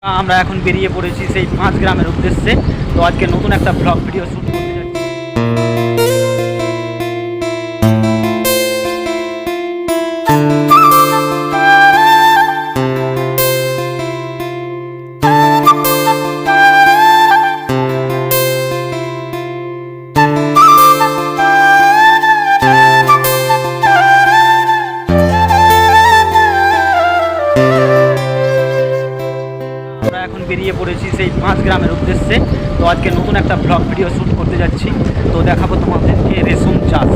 আমরা এখন বেরিয়ে পড়েছি সেই 5 গ্রামের উদ্দেশ্যে। তো আজকে নতুন একটা ব্লগ ভিডিও শুট করতে যাচ্ছি। আমরা এখন বেরিয়ে পড়েছি সেই 5 গ্রামের উদ্দেশ্যে। তো আজকে নতুন একটা ব্লগ ভিডিও শ্যুট করতে যাচ্ছি। তো দেখাবো তোমাদেরকে রেশম চাষ,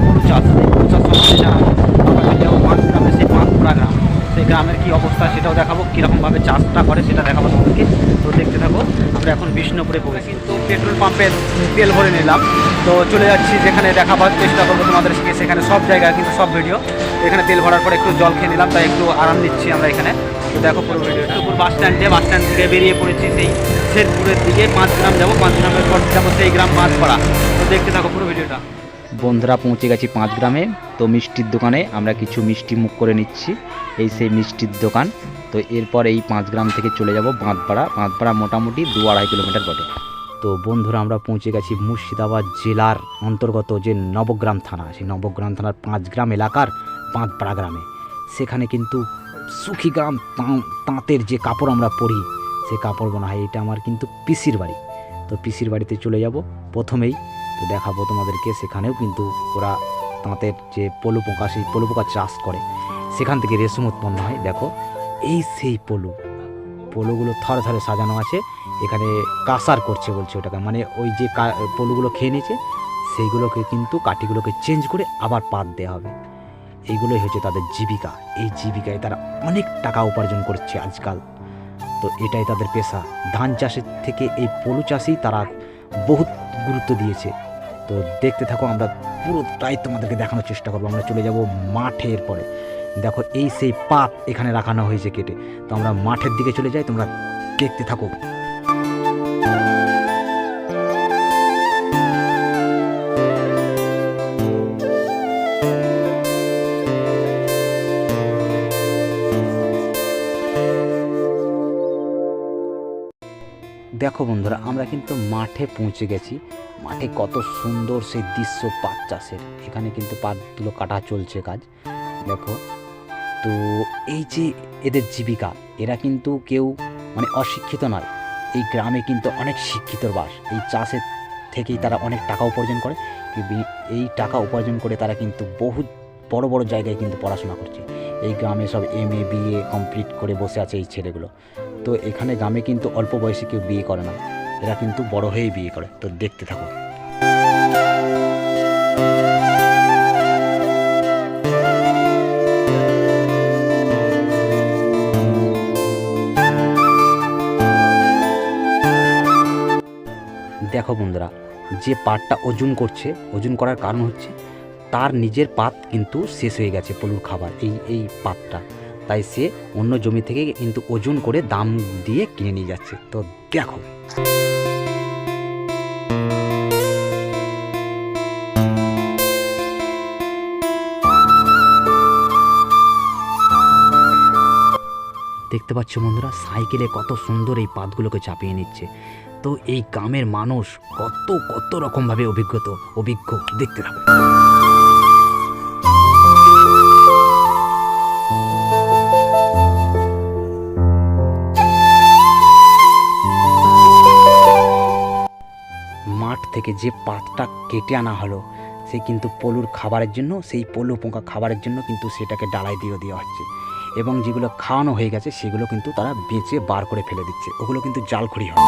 গরু চাষ, এই গরু চাষ সম্বন্ধে জানাবো। আমরা যাবো 5 গ্রামে, সেই 5 গ্রাম, সেই গ্রামের কী অবস্থা সেটাও দেখাবো, কীরকমভাবে চাষটা করে সেটা দেখাবো তোমাদেরকে। তো দেখতে থাকো। আমরা এখন বিষ্ণুপুরে পড়েছি, কিন্তু পেট্রোল পাম্পের তেল ভরে নিলাম। তো চলে যাচ্ছি, যেখানে দেখাবার চেষ্টা করবো তোমাদেরকে, সেখানে সব জায়গায় কিন্তু সব ভিডিও। এখানে তেল ভরার পরে একটু জল খেয়ে নিলাম, তাই একটু আরাম নিচ্ছি আমরা এখানে। তো দেখো পুরো ভিডিওটা। উপর বাস স্ট্যান্ড থেকে বেরিয়ে পড়েছি সেই শেরপুরের দিকে। 5 গ্রাম যাবো, 5 গ্রামের পর যাবো সেই গ্রাম মাছপাড়া। তো দেখতে থাকো পুরো ভিডিওটা। বন্ধুরা, পৌঁছে গেছি 5 গ্রামে। তো মিষ্টির দোকানে আমরা কিছু মিষ্টি মুখ করে নিচ্ছি, এই সেই মিষ্টির দোকান। তো এরপর এই 5 গ্রাম থেকে চলে যাব বাঁধপাড়া মোটামুটি 2-2.5 কিলোমিটার বটে। তো বন্ধুরা, আমরা পৌঁছে গেছি মুর্শিদাবাদ জেলার অন্তর্গত যে নবগ্রাম থানা, সেই নবগ্রাম থানার 5 গ্রাম এলাকার বাঁধপাড়া গ্রামে। সেখানে কিন্তু সুখী গ্রাম তাঁতের যে কাপড় আমরা পরি, সেই কাপড় বোনা হয়। এটা আমার কিন্তু পিসির বাড়ি। তো পিসির বাড়িতে চলে যাব প্রথমেই। তো দেখাবো তোমাদেরকে, সেখানেও কিন্তু ওরা তাঁতের যে পলু পোকা, সেই পলু পোকা চাষ করে, সেখান থেকে রেশম উৎপন্ন হয়। দেখো, এই সেই পলুগুলো থরে থরে সাজানো আছে। এখানে কাসার করছে বলছে ওটাকে, মানে ওই যে পলুগুলো খেয়ে নিয়েছে সেইগুলোকে কিন্তু কাঠিগুলোকে চেঞ্জ করে আবার পাত দেওয়া হবে। এইগুলোই হচ্ছে তাদের জীবিকা। এই জীবিকায় তারা অনেক টাকা উপার্জন করছে আজকাল। তো এটাই তাদের পেশা। ধান চাষের থেকে এই পলু চাষেই তারা বহুত গুরুত্ব দিয়েছে। তো দেখতে থাকো, আমরা পুরোটাই তোমাদেরকে দেখানোর চেষ্টা করবো। আমরা চলে যাব মাঠের পরে। দেখো, এই সেই পাত এখানে রাখানো হয়েছে কেটে। তো আমরা মাঠের দিকে চলে যাই, তোমরা দেখতে থাকো। দেখো বন্ধুরা, আমরা কিন্তু মাঠে পৌঁছে গেছি। মাঠে কত সুন্দর সেই দৃশ্য পাট চাষের। এখানে কিন্তু পাটগুলো কাটা চলছে কাজ। দেখো, তো এই যে এদের জীবিকা, এরা কিন্তু কেউ মানে অশিক্ষিত নয়। এই গ্রামে কিন্তু অনেক শিক্ষিতর বাস। এই চাষের থেকেই তারা অনেক টাকা উপার্জন করে। এই টাকা উপার্জন করে তারা কিন্তু বহুত বড় বড় জায়গায় কিন্তু পড়াশোনা করছে। এই গ্রামে সব MA BA কমপ্লিট করে বসে আছে এই ছেলেগুলো। তো এখানে গ্রামে কিন্তু অল্প বয়সে কেউ বিয়ে করে না, এরা কিন্তু বড় হয়েই বিয়ে করে। তো দেখতে থাকো। দেখো বন্ধুরা, যে পাটটা ওজন করছে, ওজন করার কারণ হচ্ছে তার নিজের পাত কিন্তু শেষ হয়ে গেছে, পলুর খাবার এই পাতটা। তাই সে অন্য জমি থেকে কিন্তু ওজন করে দাম দিয়ে কিনে নিয়ে যাচ্ছে। তো দেখো, দেখতে পাচ্ছ বন্ধুরা, সাইকেলে কত সুন্দর এই পাতগুলোকে চাপিয়ে নিচ্ছে। তো এই গ্রামের মানুষ কত রকমভাবে অভিজ্ঞ। দেখতে থাকো। মাঠ থেকে যে পাতটা কেটে আনা হলো, সে কিন্তু পলুর খাবারের জন্য, সেই পলু পোকা খাবারের জন্য কিন্তু সেটাকে ডালায় দিয়ে দেওয়া হচ্ছে। এবং যেগুলো খাওয়ানো হয়ে গেছে সেগুলো কিন্তু তারা বেঁচে বার করে ফেলে দিচ্ছে। ওগুলো কিন্তু জালখড়ি হয়।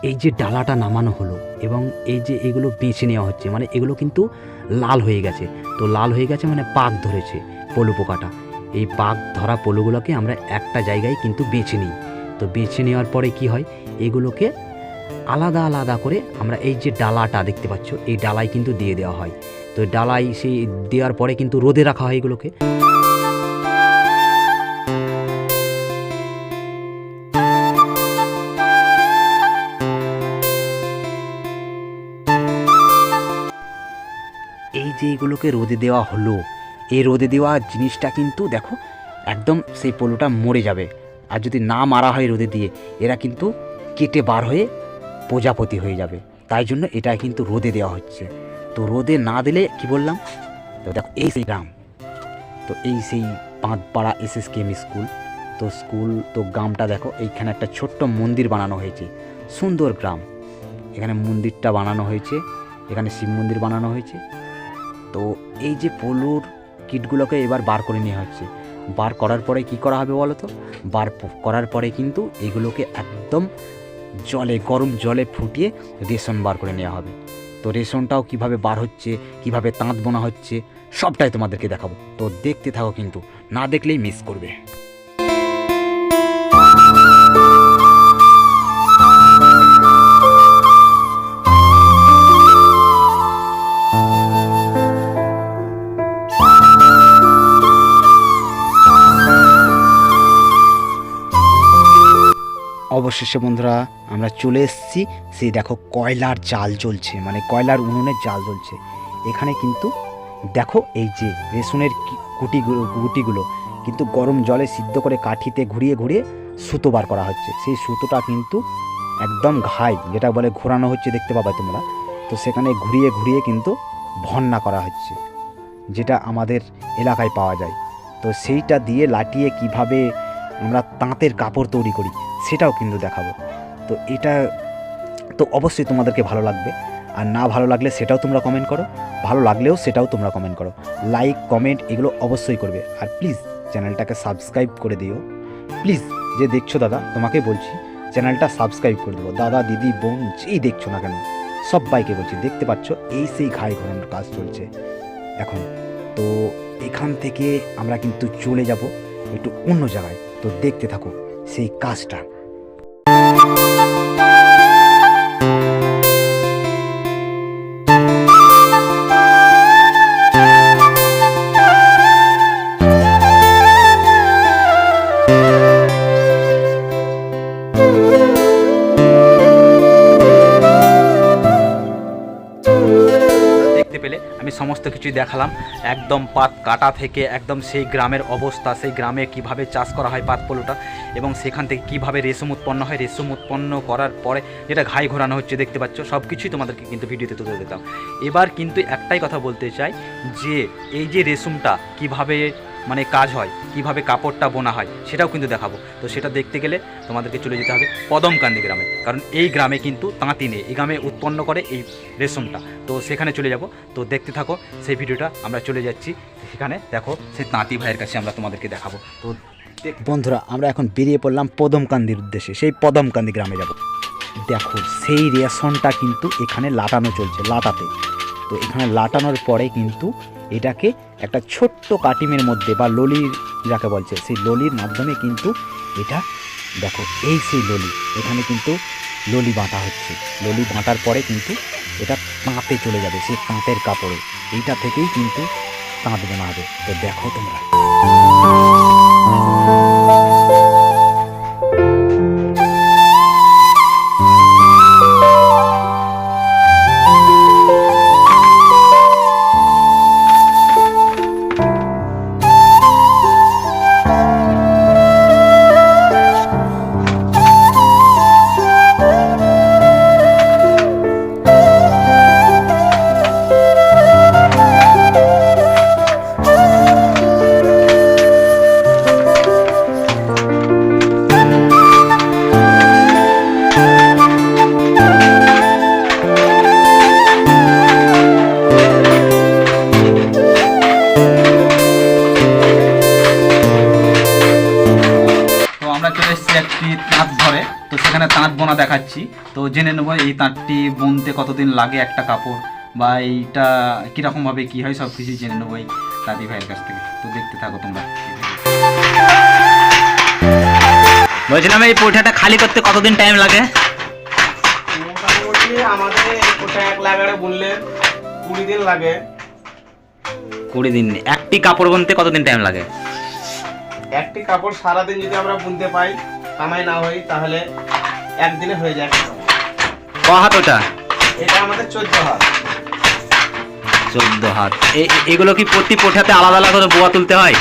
এই যে ডালাটা নামানো হলো এবং এই যে এগুলো বেছে নেওয়া হচ্ছে, মানে এগুলো কিন্তু লাল হয়ে গেছে। তো লাল হয়ে গেছে মানে পাক ধরেছে পলু পোকাটা। এই পাক ধরা পলুগুলোকে আমরা একটা জায়গায় কিন্তু বেছে নিই। তো বেছে নেওয়ার পরে কি হয়, এগুলোকে আলাদা আলাদা করে আমরা এই যে ডালাটা দেখতে পাচ্ছ, এই ডালায় কিন্তু দিয়ে দেওয়া হয়। তো ডালায় সেই দেওয়ার পরে কিন্তু রোদে রাখা হয় এগুলোকে। যে এগুলোকে রোদে দেওয়া হলো, এই রোদে দেওয়া জিনিসটা কিন্তু দেখো একদম সেই পলুটা মরে যাবে। আর যদি না মারা হয় রোদে দিয়ে, এরা কিন্তু কেটে বার হয়ে প্রজাপতি হয়ে যাবে। তাই জন্য এটা কিন্তু রোদে দেওয়া হচ্ছে। তো রোদে না দিলে কি বললাম, তো দেখো এই সেই গ্রাম, তো এই সেই পাঁচপাড়া SSKM স্কুল। তো স্কুল তো গ্রামটা দেখো, এইখানে একটা ছোট্ট মন্দির বানানো হয়েছে, সুন্দর গ্রাম। এখানে মন্দিরটা বানানো হয়েছে, এখানে শিব মন্দির বানানো হয়েছে। তো এই যে পলুর কিটগুলোকে এবার বার করে নেওয়া হচ্ছে। বার করার পরে কি করা হবে বলো তো, বার করার পরে কিন্তু এগুলোকে একদম জলে, গরম জলে ফুটিয়ে রেশন বার করে নেওয়া হবে। তো রেশনটাও কিভাবে বার হচ্ছে, কিভাবে তাঁত বোনা হচ্ছে, সবটাই তোমাদেরকে দেখাবো। তো দেখতে থাকো, কিন্তু না দেখলেই মিস করবে। অবশেষে বন্ধুরা আমরা চলে এসেছি, সেই দেখো কয়লার জাল জ্বলছে, মানে কয়লার উনুনের জাল জ্বলছে। এখানে কিন্তু দেখো এই যে রেশনের গুটিগুলো কিন্তু গরম জলে সিদ্ধ করে কাঠিতে ঘুরিয়ে ঘুরিয়ে সুতো বার করা হচ্ছে। সেই সুতোটা কিন্তু একদম ঘাই, যেটা বলে ঘোরানো হচ্ছে, দেখতে পাবে তোমরা। তো সেখানে ঘুরিয়ে ঘুরিয়ে কিন্তু ভন্না করা হচ্ছে, যেটা আমাদের এলাকায় পাওয়া যায়। তো সেইটা দিয়ে লাটিয়ে কিভাবে আমরা তাঁতের কাপড় তৈরি করি সেটাও কিন্তু দেখাবো। তো এটা তো অবশ্যই তোমাদেরকে ভালো লাগবে, আর না ভালো লাগলে সেটাও তোমরা কমেন্ট করো, ভালো লাগলেও সেটাও তোমরা কমেন্ট করো। লাইক কমেন্ট এগুলো অবশ্যই করবে, আর প্লিজ চ্যানেলটাকে সাবস্ক্রাইব করে দিও। প্লিজ, যে দেখছো দাদা, তোমাকে বলছি চ্যানেলটা সাবস্ক্রাইব করে দেবো। দাদা, দিদি, বোন, যেই দেখছো না কেন সবাইকে বলছি। দেখতে পাচ্ছ এই সেই ঘাই ঘোরানোর কাজ চলছে এখন। তো এখান থেকে আমরা কিন্তু চলে যাব একটু অন্য জায়গায়। তো দেখতে থাকো সেই কাজটা। পেলে আমি সমস্ত কিছুই দেখালাম, একদম পাত কাটা থেকে একদম সেই গ্রামের অবস্থা, সেই গ্রামে কিভাবে চাষ করা হয় পাত পলুটা, এবং সেখান থেকে কিভাবে রেশম উৎপন্ন হয়, রেশম উৎপন্ন করার পরে যেটা ঘাই ঘোরানো হচ্ছে দেখতে পাচ্ছ, সব কিছুই তোমাদেরকে কিন্তু ভিডিওতে তুলে দিতাম। এবার কিন্তু একটাই কথা বলতে চাই, যে এই যে রেশমটা কিভাবে মানে কাজ হয়, কিভাবে কাপড়টা বোনা হয়, সেটাও কিন্তু দেখাবো। তো সেটা দেখতে গেলে তোমাদেরকে চলে যেতে হবে পদমকান্দি গ্রামে, কারণ এই গ্রামে কিন্তু তাঁতি নেই, এই গ্রামে উৎপন্ন করে এই রেশমটা। তো সেখানে চলে যাব। তো দেখতে থাকো সেই ভিডিওটা। আমরা চলে যাচ্ছি সেখানে, দেখো সেই তাঁতি ভাইয়ের কাছে আমরা তোমাদেরকে দেখাবো। তো বন্ধুরা আমরা এখন বেরিয়ে পড়লাম পদমকান্দির উদ্দেশ্যে, সেই পদমকান্দি গ্রামে যাব। দেখো সেই রেশনটা কিন্তু এখানে লাটানো চলছে, লাটাতে। তো এখানে লাটানোর পরে কিন্তু এটাকে একটা ছোট্ট কাটিমের মধ্যে, বা ললি যাকে বলছে, সেই ললির মাধ্যমে কিন্তু এটা দেখো এই সেই ললি, এখানে কিন্তু ললি বাঁটা হচ্ছে। ললি বাঁটার পরে কিন্তু এটা তাঁতে চলে যাবে, সেই তাঁতের কাপড়ে। এইটা থেকেই কিন্তু তাঁত বোনা হবে। তো দেখো তোমরা। একটি তাঁত ধরে, তো সেখানে তাঁত বোনা দেখাচ্ছি। তো জেনে নেবো এই তাঁতটি বুনতে কতদিন লাগে একটা কাপড়, বা এইটা কীরকমভাবে কী হয়, সব কিছুই জেনে নেবো এই দাদি ভাইয়ের কাছ থেকে। তো দেখতে থাকো তোমরা। বলছিলাম এই পোঠাটা খালি করতে কতদিন টাইম লাগে? মোটামুটি আমাদের পোঠা এক লাগারে বুনলে 20 দিন লাগে। 20 দিন। একটি কাপড় বুনতে কতদিন টাইম লাগে? একটি কাপড় সারাদিন যদি আমরা বুনতে পাই, কামাই না হই, তাহলে একদিনে হয়ে যায়। ক হাত ওটা? এটা আমাদের 14 হাত। 14 হাত। এগুলো কি প্রতি পোঠাতে আলাদা আলাদা করে বোয়া তুলতে হয়?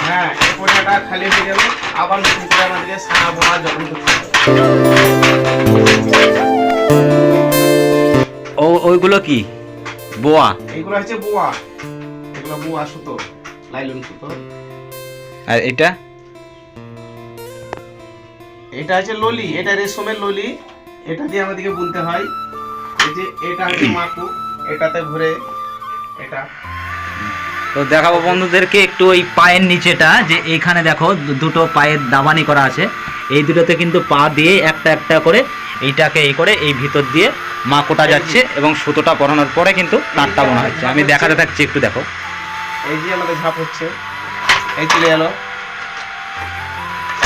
হ্যাঁ, এই পোঠাটা খালি হয়ে গেল, আবার নতুন করে আমাদেরকে সারা বোনা যখন করতে হবে। ওইগুলো কি বোয়া? এইগুলো হচ্ছে বোয়া, এগুলো বোয়া সুতো, লাইলন সুতো। আর এটা এটা হচ্ছে ললি, এটা রেশমের ললি, এটা দিয়ে আমাদেরকে বুনতে হয়। এই যে এটা হচ্ছে মাকু, এটাতে ভরে এটা। তো দেখাবো বন্ধুদেরকে একটু ওই পায়ের নিচেটা, যে এইখানে দেখো দুটো পায়ের দাবানি করা আছে, এই দুটোতে কিন্তু পা দিয়ে একটা একটা করে এইটাকে এই করে এই ভিতর দিয়ে মাকোটা যাচ্ছে এবং সুতোটা পরানোর পরে কিন্তু তারটা বোনা হচ্ছে। আমি দেখাতে থাকছি, একটু দেখো। এই যে আমাদের ঝাপ হচ্ছে, এই চলে এলো,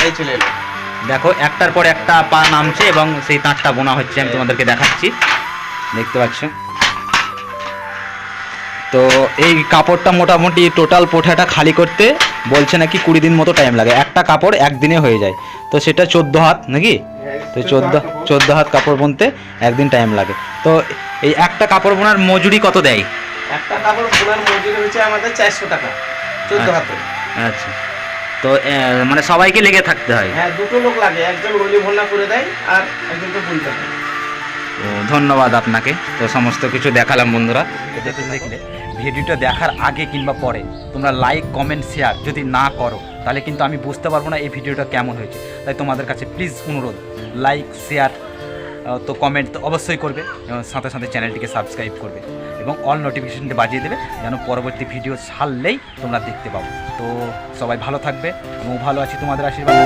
এই চলে এলো। দেখো একটার পর একটা পা নামছে এবং সেই তারটা বোনা হচ্ছে। আমি তোমাদেরকে দেখাচ্ছি, দেখতে পাচ্ছ। তো এই কাপড়টা মোটামুটি টোটাল পোঠাটা খালি করতে বলছে নাকি 20 দিন মতো টাইম লাগে। একটা কাপড় একদিনে হয়ে যায়, তো সেটা 14 হাত নাকি? তো 14 হাত কাপড় বুনতে একদিন টাইম লাগে। তো এই একটা কাপড় বোনার মজুরি কত দেয়? একটা কাপড় বোনার মজুরি হচ্ছে আমাদের 400 টাকা 14 হাতে। আচ্ছা, তো মানে সবাইকে লেগে থাকতে হয়? হ্যাঁ, দুটো লোক লাগে, একজন ললি ভন্না করে দেয় আর একজনকে বুনতে হয়। তো ধন্যবাদ আপনাকে। তো সমস্ত কিছু দেখালাম বন্ধুরা। এটা তো দেখলে ভিডিওটা দেখার আগে কিংবা পরে তোমরা লাইক কমেন্ট শেয়ার যদি না করো তাহলে কিন্তু আমি বুঝতে পারবো না এই ভিডিওটা কেমন হয়েছে। তাই তোমাদের কাছে প্লিজ অনুরোধ, লাইক শেয়ার তো কমেন্ট তো অবশ্যই করবে, এবং সাথে সাথে চ্যানেলটিকে সাবস্ক্রাইব করবে এবং অল নোটিফিকেশনটি বাজিয়ে দেবে, যেন পরবর্তী ভিডিও ছাড়লেই তোমরা দেখতে পাবো। তো সবাই ভালো থাকবে, আমিও ভালো আছি তোমাদের আশীর্বাদ।